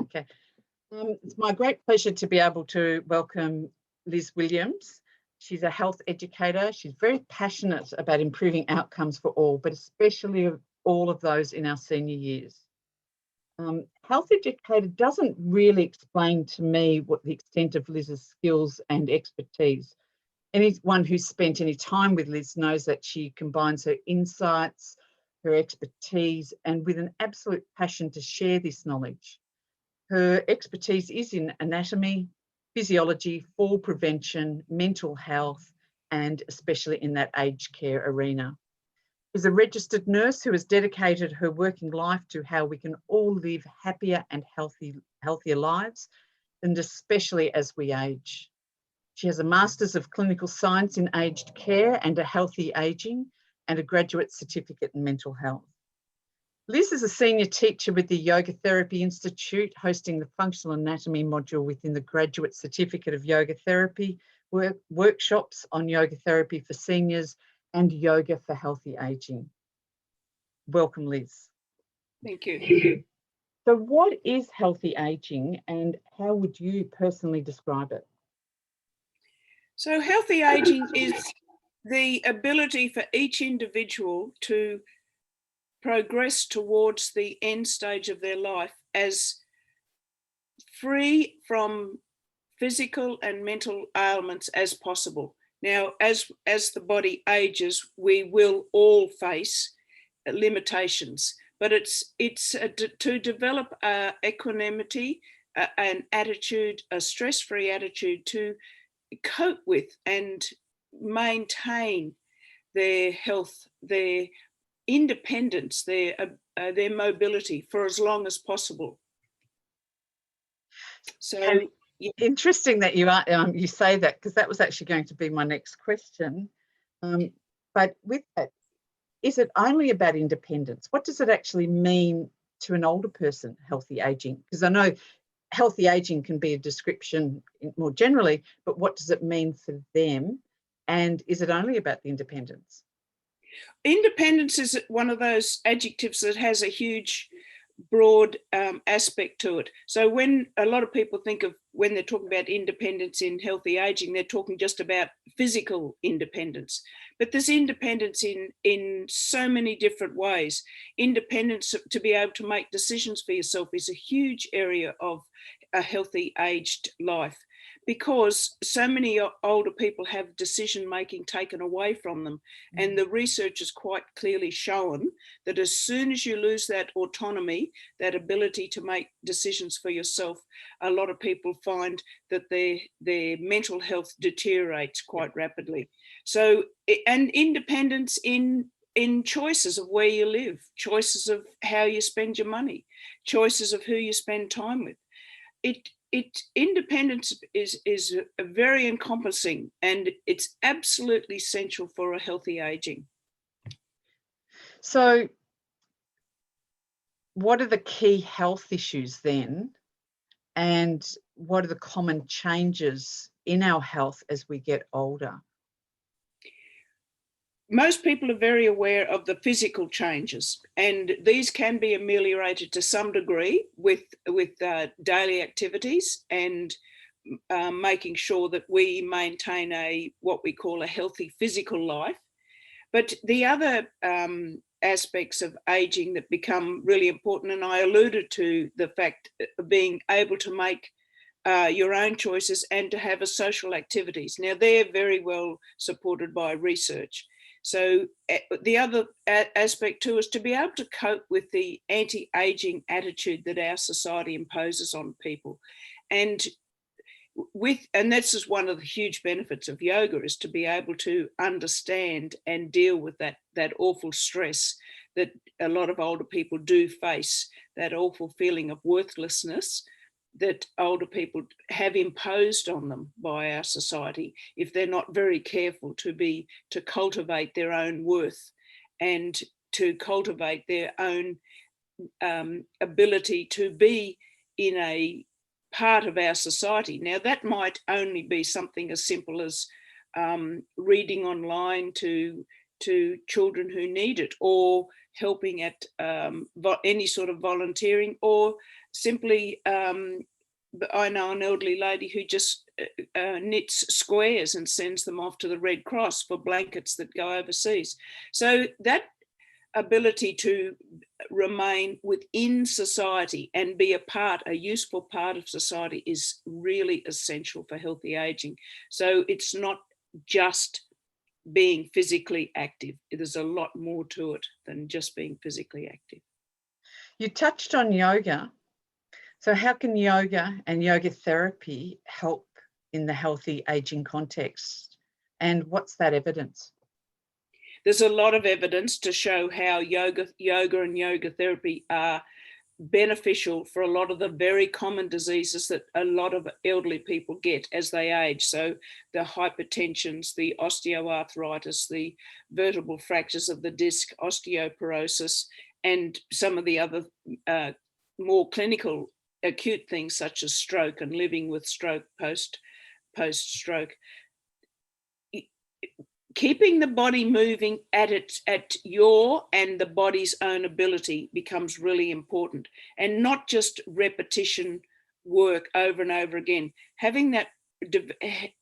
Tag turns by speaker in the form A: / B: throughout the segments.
A: Okay. It's my great pleasure to be able to welcome Liz Williams. She's a health educator. She's very passionate about improving outcomes for all, but especially of all of those in our senior years. Health educator doesn't really explain to me what the extent of Liz's skills and expertise. Anyone who's spent any time with Liz knows that she combines her insights, her expertise, and with an absolute passion to share this knowledge. Her expertise is in anatomy, physiology, fall prevention, mental health, and especially in that aged care arena. She's a registered nurse who has dedicated her working life to how we can all live happier and healthier lives, and especially as we age. She has a Master's of Clinical Science in Aged Care and a Healthy Aging, and a graduate certificate in mental health. Liz is a senior teacher with the Yoga Therapy Institute, hosting the Functional Anatomy module within the Graduate Certificate of Yoga Therapy, workshops on yoga therapy for seniors, and yoga for healthy aging. Welcome, Liz.
B: Thank you.
A: So what is healthy aging and how would you personally describe it?
B: So healthy aging is the ability for each individual to progress towards the end stage of their life as free from physical and mental ailments as possible. Now, as the body ages, we will all face limitations, but it's to develop equanimity, an attitude, a stress-free attitude to cope with and maintain their health, their independence, their mobility for as long as possible. So
A: yeah. Interesting that you say that, because that was actually going to be my next question. But with that, is it only about independence? What does it actually mean to an older person, healthy aging? Because I know healthy aging can be a description more generally, but what does it mean for them? And is it only about the independence?
B: Independence is one of those adjectives that has a huge, broad aspect to it. So when a lot of people think of, when they're talking about independence in healthy aging, they're talking just about physical independence. But there's independence in so many different ways. Independence to be able to make decisions for yourself is a huge area of a healthy aged life, because so many older people have decision making taken away from them. And the research has quite clearly shown that as soon as you lose that autonomy, that ability to make decisions for yourself, a lot of people find that their mental health deteriorates quite rapidly. So, and independence in choices of where you live, choices of how you spend your money, choices of who you spend time with. Independence is a very encompassing, and it's absolutely essential for a healthy aging.
A: So what are the key health issues then? And what are the common changes in our health as we get older?
B: Most people are very aware of the physical changes, and these can be ameliorated to some degree with daily activities and making sure that we maintain what we call a healthy physical life. But the other aspects of aging that become really important, and I alluded to the fact of being able to make your own choices and to have a social activities. Now, they're very well supported by research. So the other aspect too is to be able to cope with the anti-aging attitude that our society imposes on people. And this is one of the huge benefits of yoga, is to be able to understand and deal with that awful stress that a lot of older people do face, that awful feeling of worthlessness that older people have imposed on them by our society if they're not very careful to cultivate their own worth and to cultivate their own ability to be in a part of our society. Now, that might only be something as simple as reading online, to to children who need it, or helping at any sort of volunteering, or simply, I know an elderly lady who just knits squares and sends them off to the Red Cross for blankets that go overseas. So that ability to remain within society and be a useful part of society is really essential for healthy aging. So it's not just being physically active. There's a lot more to it than just being physically active.
A: You touched on yoga. So how can yoga and yoga therapy help in the healthy aging context? And what's that evidence?
B: There's a lot of evidence to show how yoga and yoga therapy are beneficial for a lot of the very common diseases that a lot of elderly people get as they age. So the hypertensions, the osteoarthritis, the vertebral fractures of the disc, osteoporosis, and some of the other more clinical acute things such as stroke and living with stroke post-stroke. Keeping the body moving at your and the body's own ability becomes really important, and not just repetition work over and over again. Having that,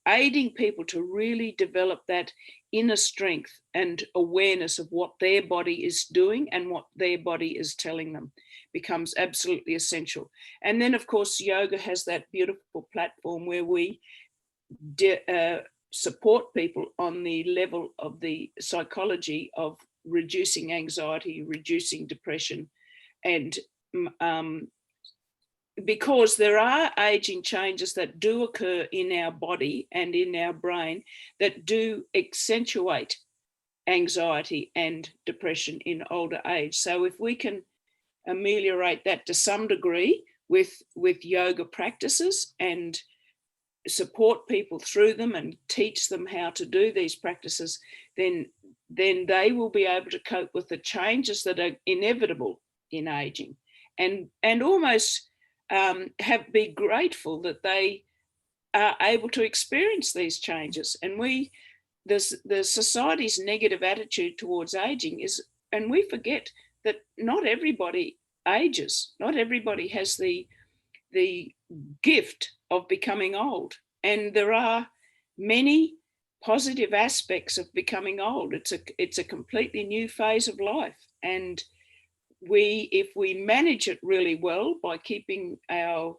B: aiding people to really develop that inner strength and awareness of what their body is doing and what their body is telling them becomes absolutely essential. And then, of course, yoga has that beautiful platform where we support people on the level of the psychology of reducing anxiety, reducing depression, and because there are aging changes that do occur in our body and in our brain that do accentuate anxiety and depression in older age. So if we can ameliorate that to some degree with yoga practices and support people through them and teach them how to do these practices, then they will be able to cope with the changes that are inevitable in aging, and almost be grateful that they are able to experience these changes. And the society's negative attitude towards aging is, and we forget that not everybody ages, not everybody has the gift of becoming old, and there are many positive aspects of becoming old. It's a completely new phase of life, and if we manage it really well by keeping our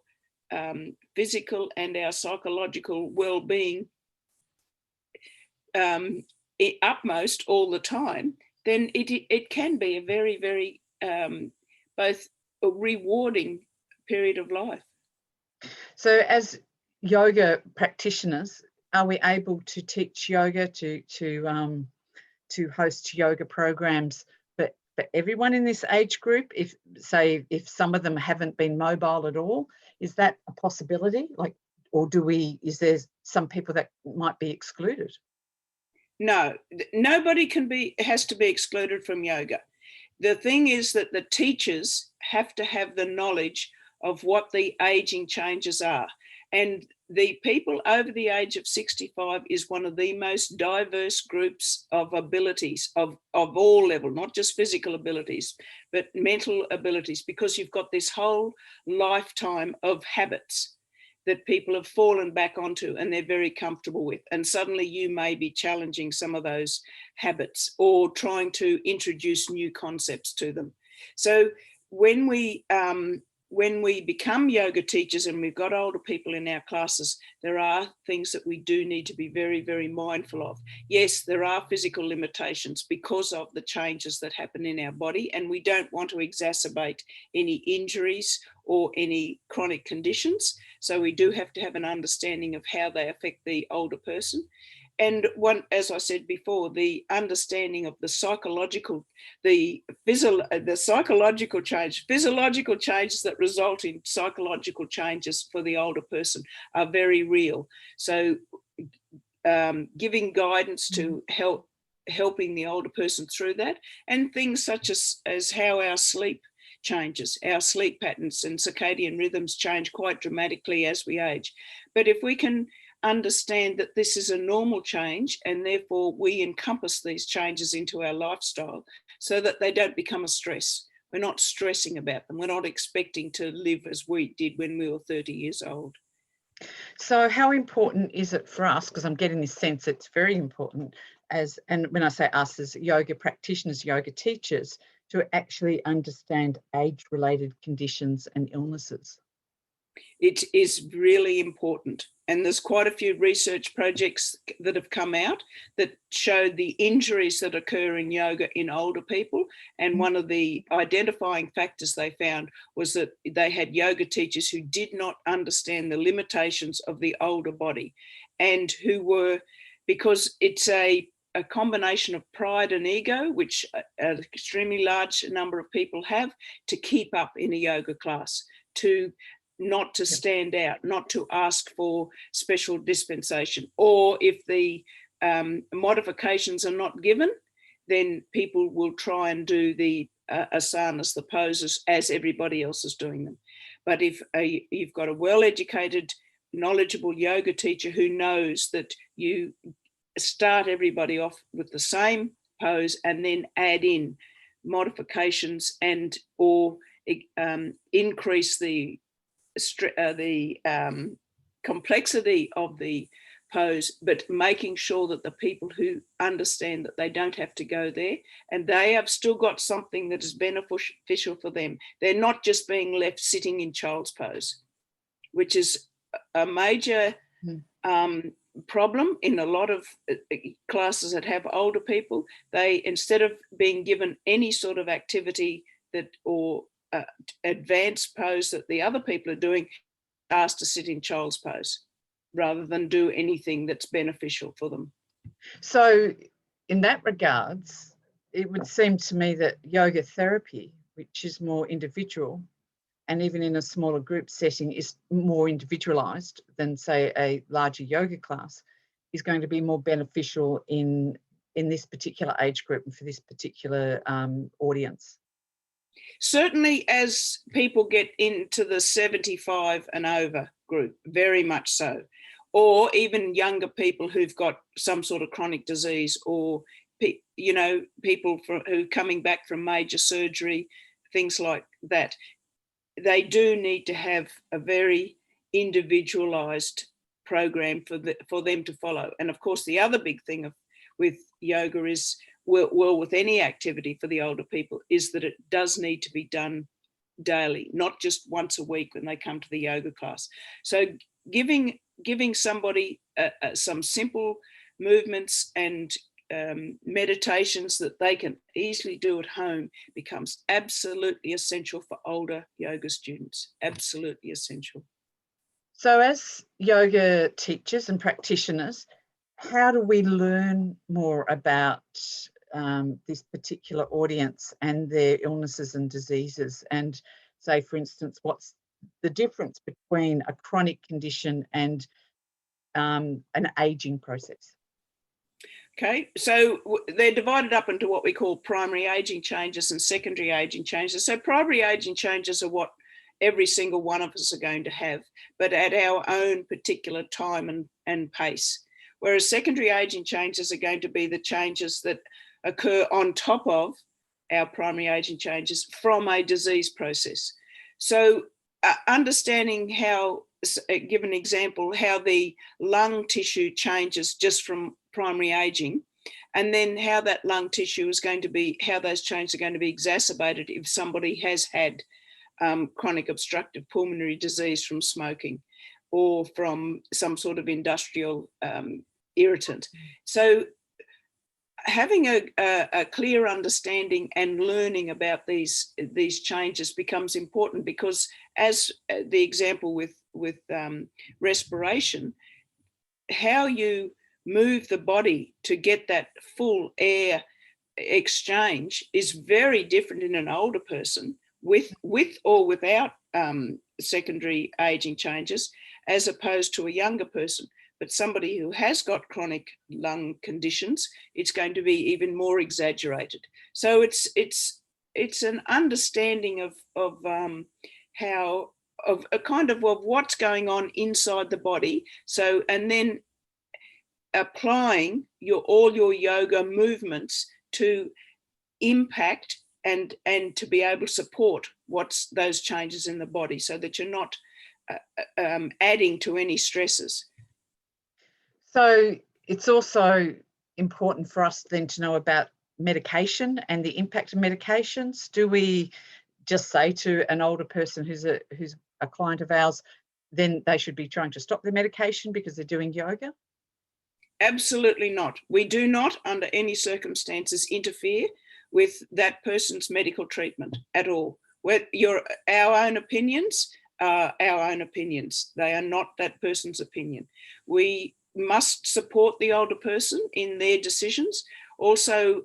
B: physical and our psychological well-being upmost all the time, then it can be a very, very both a rewarding period of life.
A: So as yoga practitioners, are we able to teach yoga, to host yoga programs for everyone in this age group? If some of them haven't been mobile at all, is that a possibility? Or is there some people that might be excluded?
B: No, nobody has to be excluded from yoga. The thing is that the teachers have to have the knowledge of what the aging changes are. And the people over the age of 65 is one of the most diverse groups of abilities of all levels, not just physical abilities, but mental abilities, because you've got this whole lifetime of habits that people have fallen back onto and they're very comfortable with. And suddenly you may be challenging some of those habits or trying to introduce new concepts to them. So when we become yoga teachers and we've got older people in our classes, there are things that we do need to be very, very mindful of. Yes, there are physical limitations because of the changes that happen in our body, and we don't want to exacerbate any injuries or any chronic conditions. So we do have to have an understanding of how they affect the older person. And as I said before, the understanding of the physiological changes that result in psychological changes for the older person are very real. So giving guidance to helping the older person through that, and things such as how our sleep changes, our sleep patterns and circadian rhythms change quite dramatically as we age. But if we can understand that this is a normal change, and therefore we encompass these changes into our lifestyle so that they don't become a stress. We're not stressing about them. We're not expecting to live as we did when we were 30 years old.
A: So how important is it for us, because I'm getting this sense it's very important, and when I say us as yoga practitioners, yoga teachers, to actually understand age-related conditions and illnesses?
B: It is really important. And there's quite a few research projects that have come out that show the injuries that occur in yoga in older people. And one of the identifying factors they found was that they had yoga teachers who did not understand the limitations of the older body, and who were, because it's a combination of pride and ego, which an extremely large number of people have, to keep up in a yoga class, not to stand out, not to ask for special dispensation, or if the modifications are not given, then people will try and do the asanas, the poses, as everybody else is doing them. But if you've got a well-educated, knowledgeable yoga teacher who knows that you start everybody off with the same pose and then add in modifications and or increase the complexity of the pose, but making sure that the people who understand that they don't have to go there and they have still got something that is beneficial for them. They're not just being left sitting in child's pose, which is a major problem in a lot of classes that have older people. They, instead of being given any sort of activity that or advanced pose that the other people are doing, asked to sit in child's pose rather than do anything that's beneficial for them.
A: So in that regards, it would seem to me that yoga therapy, which is more individual and even in a smaller group setting is more individualized than, say, a larger yoga class, is going to be more beneficial in this particular age group and for this particular audience.
B: Certainly as people get into the 75 and over group, very much so. Or even younger people who've got some sort of chronic disease, or, you know, people who are coming back from major surgery, things like that. They do need to have a very individualized program for them to follow. And of course, the other big thing with yoga is, well, with any activity for the older people, is that it does need to be done daily, not just once a week when they come to the yoga class. So giving somebody some simple movements and meditations that they can easily do at home becomes absolutely essential for older yoga students, absolutely essential.
A: So as yoga teachers and practitioners, how do we learn more about this particular audience and their illnesses and diseases? And say, for instance, what's the difference between a chronic condition and an aging process?
B: Okay, so they're divided up into what we call primary aging changes and secondary aging changes. So primary aging changes are what every single one of us are going to have, but at our own particular time and pace. Whereas secondary aging changes are going to be the changes that occur on top of our primary aging changes from a disease process. So understanding how, give an example, how the lung tissue changes just from primary aging, and then how that lung tissue is going to be, how those changes are going to be exacerbated if somebody has had chronic obstructive pulmonary disease from smoking or from some sort of industrial irritant. So having a clear understanding and learning about these changes becomes important, because as the example with respiration, how you move the body to get that full air exchange is very different in an older person with or without secondary aging changes, as opposed to a younger person. But somebody who has got chronic lung conditions, it's going to be even more exaggerated. So it's an understanding of how of a kind of what's going on inside the body. So, and then applying all your yoga movements to impact and to be able to support what's those changes in the body, so that you're not adding to any stresses.
A: So it's also important for us then to know about medication and the impact of medications. Do we just say to an older person who's a client of ours, then they should be trying to stop their medication because they're doing yoga?
B: Absolutely not. We do not, under any circumstances, interfere with that person's medical treatment at all. Our own opinions are our own opinions. They are not that person's opinion. We must support the older person in their decisions. Also,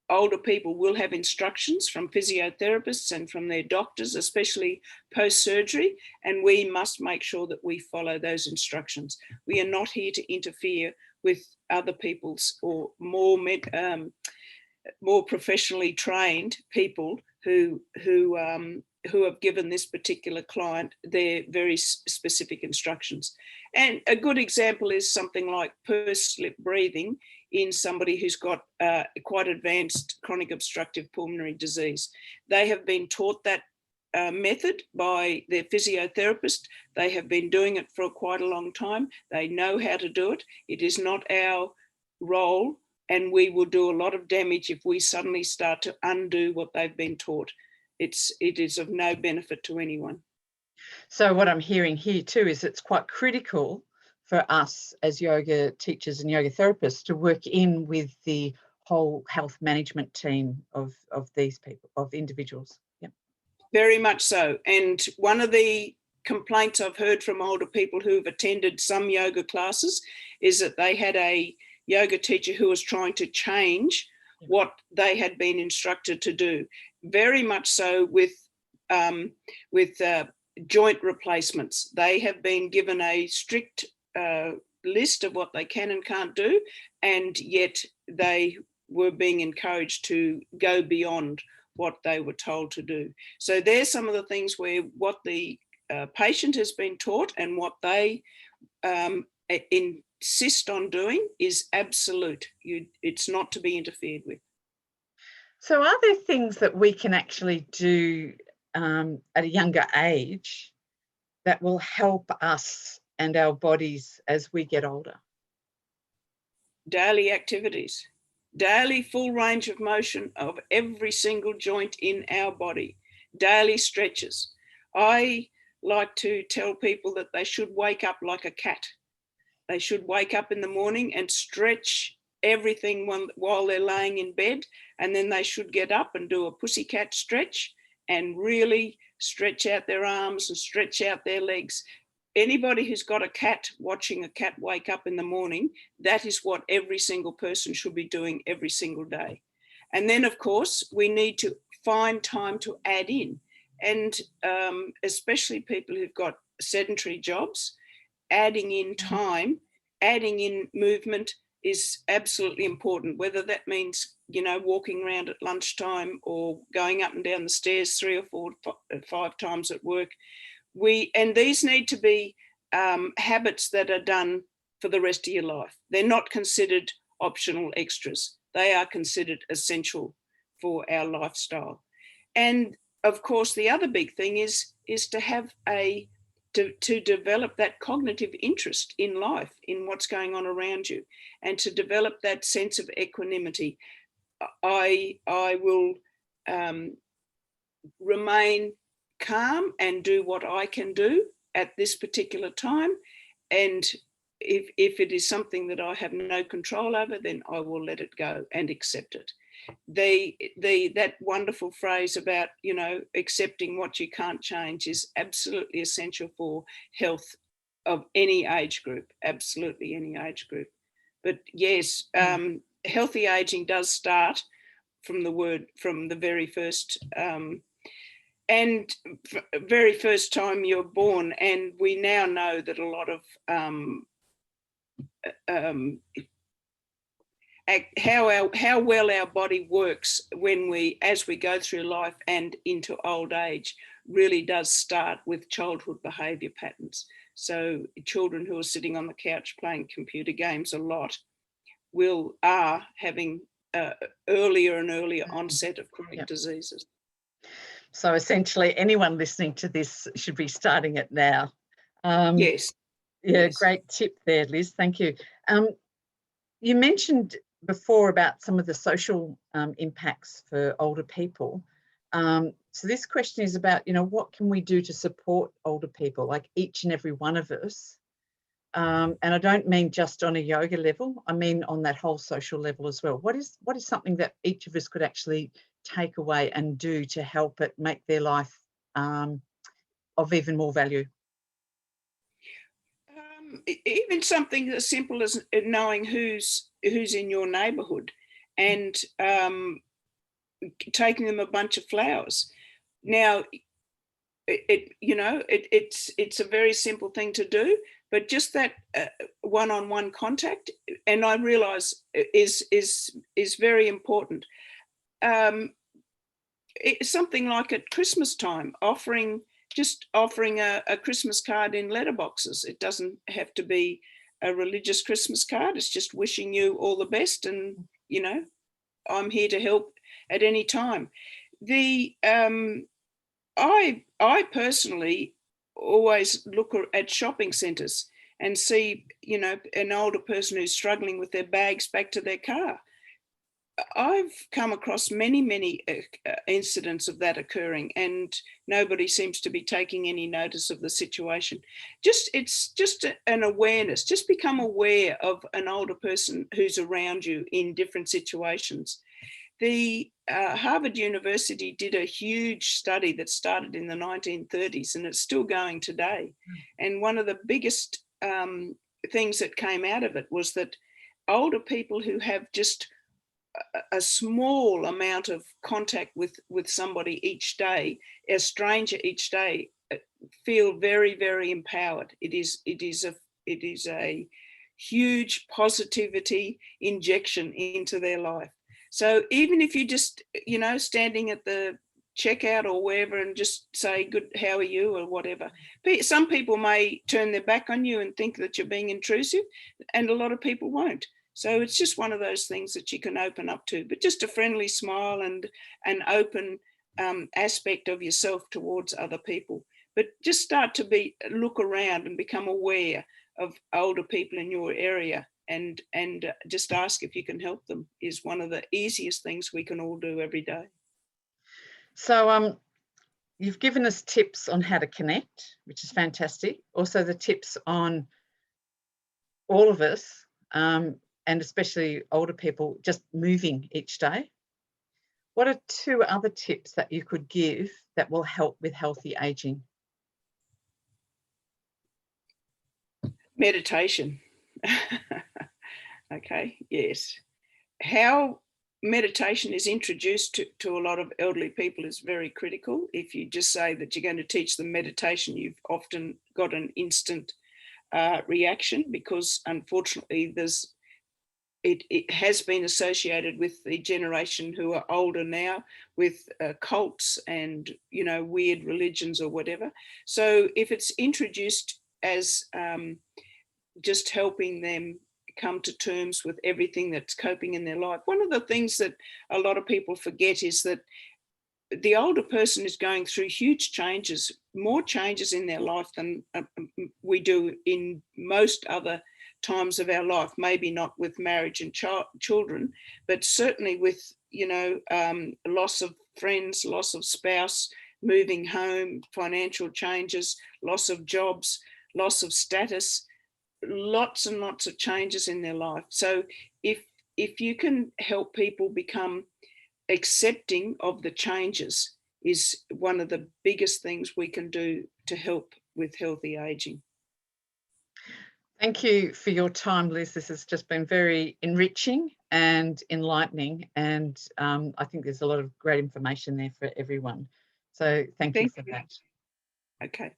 B: older people will have instructions from physiotherapists and from their doctors, especially post-surgery, and we must make sure that we follow those instructions. We are not here to interfere with other people's or more professionally trained people who have given this particular client their very specific instructions. And a good example is something like pursed slip breathing in somebody who's got quite advanced chronic obstructive pulmonary disease. They have been taught that method by their physiotherapist. They have been doing it for quite a long time. They know how to do it. It is not our role, and we will do a lot of damage if we suddenly start to undo what they've been taught. It is of no benefit to anyone.
A: So what I'm hearing here too is it's quite critical for us as yoga teachers and yoga therapists to work in with the whole health management team of these people, of individuals. Yep.
B: Very much so. And one of the complaints I've heard from older people who've attended some yoga classes is that they had a yoga teacher who was trying to change what they had been instructed to do. Very much so with joint replacements. They have been given a strict list of what they can and can't do, and yet they were being encouraged to go beyond what they were told to do. So there's some of the things where what the patient has been taught and what they insist on doing is absolute. It's not to be interfered with.
A: So are there things that we can actually do at a younger age that will help us and our bodies as we get older?
B: Daily activities, daily full range of motion of every single joint in our body, daily stretches. I like to tell people that they should wake up like a cat. They should wake up in the morning and stretch everything while they're laying in bed, and then they should get up and do a pussycat stretch and really stretch out their arms and stretch out their legs. Anybody who's got a cat, watching a cat wake up in the morning, that is what every single person should be doing every single day. And then, of course, we need to find time to add in. And especially people who've got sedentary jobs, adding in time, adding in movement is absolutely important, whether that means, walking around at lunchtime or going up and down the stairs 3 or 4 or 5 times at work. And these need to be habits that are done for the rest of your life. They're not considered optional extras. They are considered essential for our lifestyle. And of course, the other big thing is to have to develop that cognitive interest in life, in what's going on around you, and to develop that sense of equanimity. I will remain calm and do what I can do at this particular time. And if it is something that I have no control over, then I will let it go and accept it. That wonderful phrase about, accepting what you can't change is absolutely essential for health of any age group, absolutely any age group. But yes, healthy aging does start from the very first very first time you're born. And we now know that a lot of how well our body works as we go through life and into old age really does start with childhood behaviour patterns. So children who are sitting on the couch playing computer games a lot are having earlier and earlier onset of chronic diseases.
A: So essentially anyone listening to this should be starting it now.
B: Yes.
A: Yeah,
B: Yes.
A: great tip there, Liz. Thank you. You mentioned before about some of the social impacts for older people. So this question is about, what can we do to support older people, like each and every one of us? And I don't mean just on a yoga level, I mean on that whole social level as well. What is something that each of us could actually take away and do to help it make their life of even more value?
B: Even something as simple as knowing who's in your neighbourhood and taking them a bunch of flowers. Now, it's a very simple thing to do, but just that one-on-one contact, and I realise is very important. It's something like at Christmas time, offering a Christmas card in letterboxes. It doesn't have to be a religious Christmas card. It's just wishing you all the best, and I'm here to help at any time. I personally always look at shopping centres and see, an older person who's struggling with their bags back to their car. I've come across many incidents of that occurring, and nobody seems to be taking any notice of the situation. It's just an awareness. Just become aware of an older person who's around you in different situations. The Harvard University did a huge study that started in the 1930s, and it's still going today. And one of the biggest things that came out of it was that older people who have just a small amount of contact with somebody each day, a stranger each day, feel very, very empowered. It is a huge positivity injection into their life. So even if you just, standing at the checkout or wherever and just say, good, how are you, or whatever. Some people may turn their back on you and think that you're being intrusive, and a lot of people won't. So it's just one of those things that you can open up to, but just a friendly smile and an open aspect of yourself towards other people. But just start to look around and become aware of older people in your area, and just ask if you can help them is one of the easiest things we can all do every day.
A: So you've given us tips on how to connect, which is fantastic. Also the tips on all of us, and especially older people, just moving each day. What are 2 other tips that you could give that will help with healthy aging?
B: Meditation. Okay, yes. How meditation is introduced to a lot of elderly people is very critical. If you just say that you're going to teach them meditation, you've often got an instant reaction, because unfortunately it has been associated with the generation who are older now with cults and weird religions or whatever. So if it's introduced as just helping them come to terms with everything that's coping in their life, one of the things that a lot of people forget is that the older person is going through huge changes, more changes in their life than we do in most other times of our life. Maybe not with marriage and children, but certainly with loss of friends, loss of spouse, moving home, financial changes, loss of jobs, loss of status, lots and lots of changes in their life. So if you can help people become accepting of the changes, is one of the biggest things we can do to help with healthy aging.
A: Thank you for your time, Liz. This has just been very enriching and enlightening, and I think there's a lot of great information there for everyone. So thank you for that.
B: Okay.